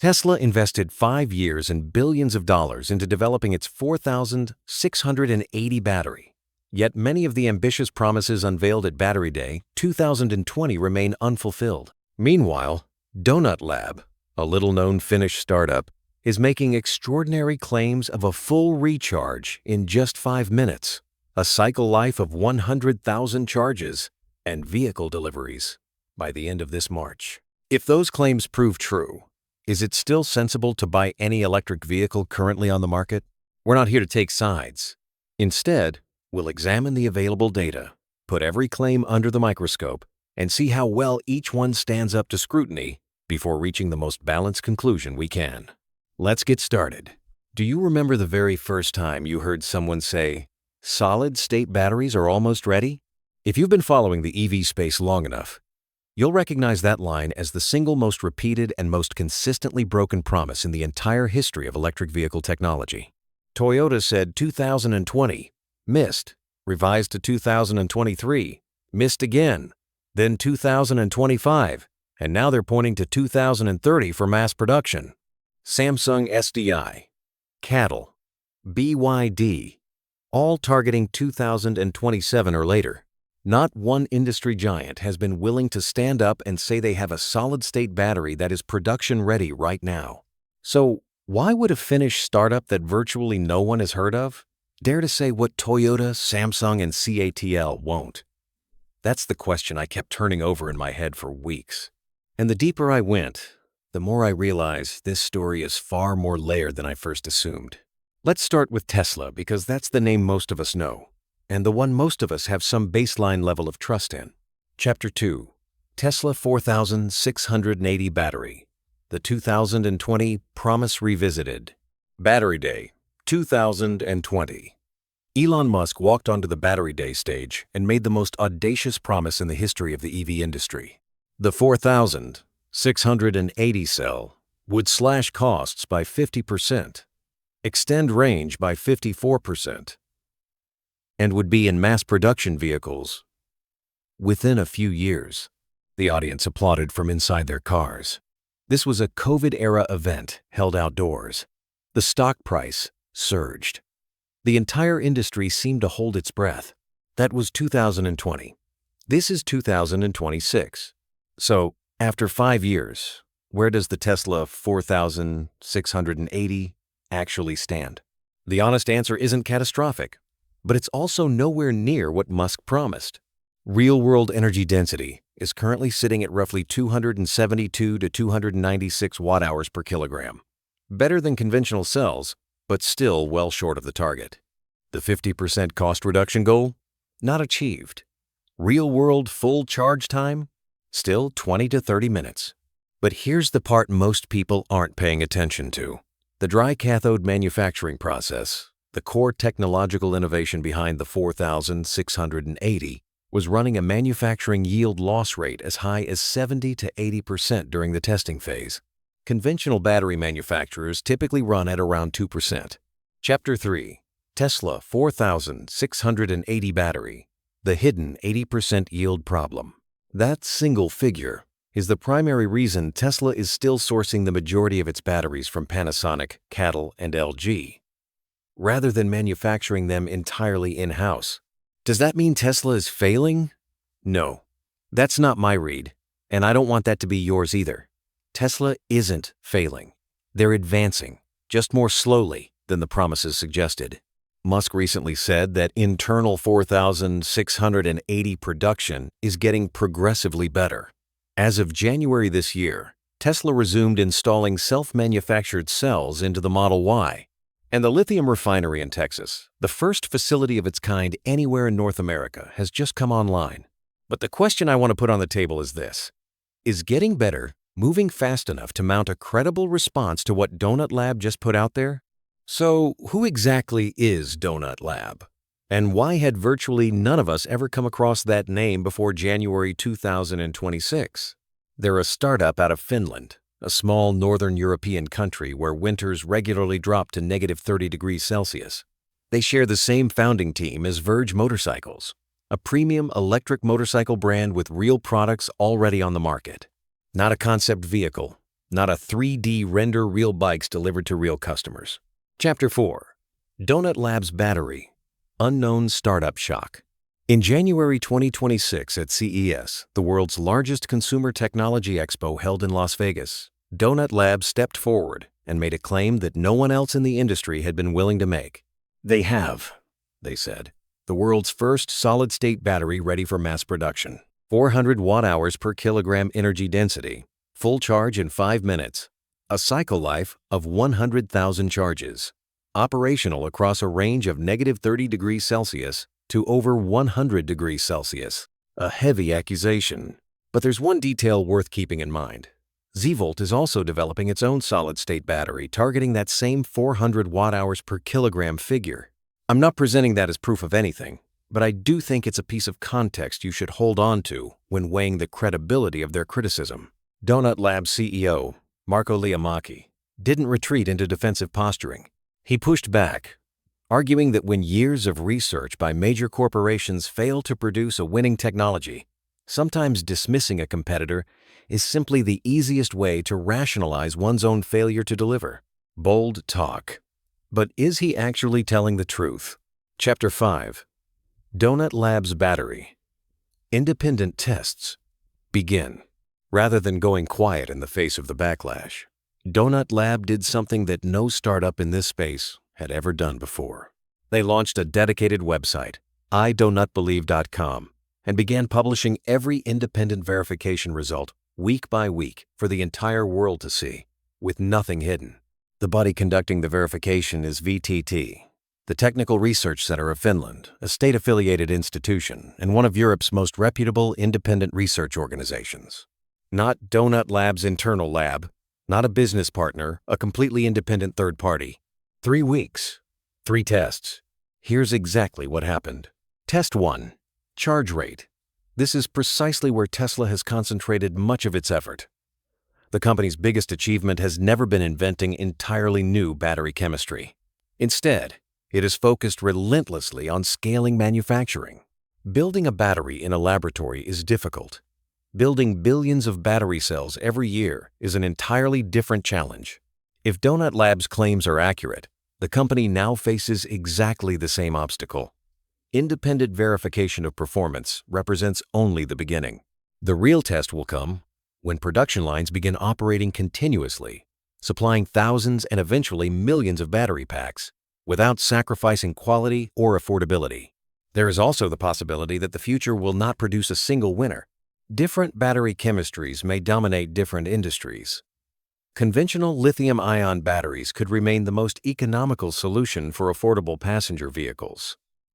Tesla invested 5 years and billions of dollars into developing its 4,680 battery. Yet many of the ambitious promises unveiled at Battery Day 2020 remain unfulfilled. Meanwhile, Donut Lab, a little-known Finnish startup, is making extraordinary claims of a full recharge in just 5 minutes, a cycle life of 100,000 charges, and vehicle deliveries by the end of this March. If those claims prove true, is it still sensible to buy any electric vehicle currently on the market? We're not here to take sides. Instead, we'll examine the available data, put every claim under the microscope, and see how well each one stands up to scrutiny before reaching the most balanced conclusion we can. Let's get started. Do you remember the very first time you heard someone say, "Solid-state batteries are almost ready"? If you've been following the EV space long enough, you'll recognize that line as the single most repeated and most consistently broken promise in the entire history of electric vehicle technology. Toyota said 2020, missed, revised to 2023, missed again, then 2025, and now they're pointing to 2030 for mass production. Samsung SDI, CATL, BYD, all targeting 2027 or later. Not one industry giant has been willing to stand up and say they have a solid-state battery that is production-ready right now. So, why would a Finnish startup that virtually no one has heard of dare to say what Toyota, Samsung, and CATL won't? That's the question I kept turning over in my head for weeks. And the deeper I went, the more I realized this story is far more layered than I first assumed. Let's start with Tesla because that's the name most of us know, and the one most of us have some baseline level of trust in. Chapter 2. Tesla 4680 Battery. The 2020 Promise Revisited. Battery Day, 2020. Elon Musk walked onto the Battery Day stage and made the most audacious promise in the history of the EV industry. The 4680 cell would slash costs by 50%, extend range by 54%, and would be in mass production vehicles within a few years. The audience applauded from inside their cars. This was a COVID-era event held outdoors. The stock price surged. The entire industry seemed to hold its breath. That was 2020. This is 2026. So, after 5 years, where does the Tesla 4680 actually stand? The honest answer isn't catastrophic, but it's also nowhere near what Musk promised. Real-world energy density is currently sitting at roughly 272 to 296 watt-hours per kilogram. Better than conventional cells, but still well short of the target. The 50% cost reduction goal? Not achieved. Real-world full charge time? Still 20 to 30 minutes. But here's the part most people aren't paying attention to. The dry cathode manufacturing process, the core technological innovation behind the 4680, was running a manufacturing yield loss rate as high as 70 to 80% during the testing phase. Conventional battery manufacturers typically run at around 2%. Chapter 3. Tesla 4680 Battery. The hidden 80% yield problem. That single figure is the primary reason Tesla is still sourcing the majority of its batteries from Panasonic, CATL, and LG, rather than manufacturing them entirely in-house. Does that mean Tesla is failing? No. That's not my read, and I don't want that to be yours either. Tesla isn't failing. They're advancing, just more slowly than the promises suggested. Musk recently said that internal 4680 production is getting progressively better. As of January this year, Tesla resumed installing self-manufactured cells into the Model Y, and the lithium refinery in Texas, the first facility of its kind anywhere in North America, has just come online. But the question I want to put on the table is this: is getting better moving fast enough to mount a credible response to what Donut Lab just put out there? So, who exactly is Donut Lab? And why had virtually none of us ever come across that name before January 2026? They're a startup out of Finland, a small northern European country where winters regularly drop to negative 30 degrees Celsius. They share the same founding team as Verge Motorcycles, a premium electric motorcycle brand with real products already on the market. Not a concept vehicle, not a 3D render real bikes delivered to real customers. Chapter 4. Donut Labs Battery. Unknown Startup Shock. In January 2026 at CES, the world's largest consumer technology expo held in Las Vegas, Donut Labs stepped forward and made a claim that no one else in the industry had been willing to make. They have, they said, the world's first solid-state battery ready for mass production. 400 watt-hours per kilogram energy density, full charge in 5 minutes, a cycle life of 100,000 charges, operational across a range of -30 degrees Celsius to over 100 degrees Celsius. A heavy accusation. But there's one detail worth keeping in mind. Z-Volt is also developing its own solid-state battery targeting that same 400 watt-hours per kilogram figure. I'm not presenting that as proof of anything, but I do think it's a piece of context you should hold on to when weighing the credibility of their criticism. Donut Labs CEO, Marco Liamacchi, didn't retreat into defensive posturing. He pushed back, arguing that when years of research by major corporations fail to produce a winning technology, sometimes dismissing a competitor is simply the easiest way to rationalize one's own failure to deliver. Bold talk. But is he actually telling the truth? Chapter 5. Donut Labs Battery. Independent tests. Begin. Rather than going quiet in the face of the backlash, Donut Lab did something that no startup in this space had ever done before. They launched a dedicated website, idonutbelieve.com, and began publishing every independent verification result week by week for the entire world to see, with nothing hidden. The body conducting the verification is VTT, the Technical Research Center of Finland, a state-affiliated institution and one of Europe's most reputable independent research organizations. Not Donut Lab's internal lab, not a business partner, a completely independent third party. 3 weeks, 3 tests. Here's exactly what happened. Test 1. Charge rate. This is precisely where Tesla has concentrated much of its effort. The company's biggest achievement has never been inventing entirely new battery chemistry. Instead, it is focused relentlessly on scaling manufacturing. Building a battery in a laboratory is difficult. Building billions of battery cells every year is an entirely different challenge. If Donut Labs' claims are accurate, the company now faces exactly the same obstacle. Independent verification of performance represents only the beginning. The real test will come when production lines begin operating continuously, supplying thousands and eventually millions of battery packs without sacrificing quality or affordability. There is also the possibility that the future will not produce a single winner. Different battery chemistries may dominate different industries. Conventional lithium-ion batteries could remain the most economical solution for affordable passenger vehicles.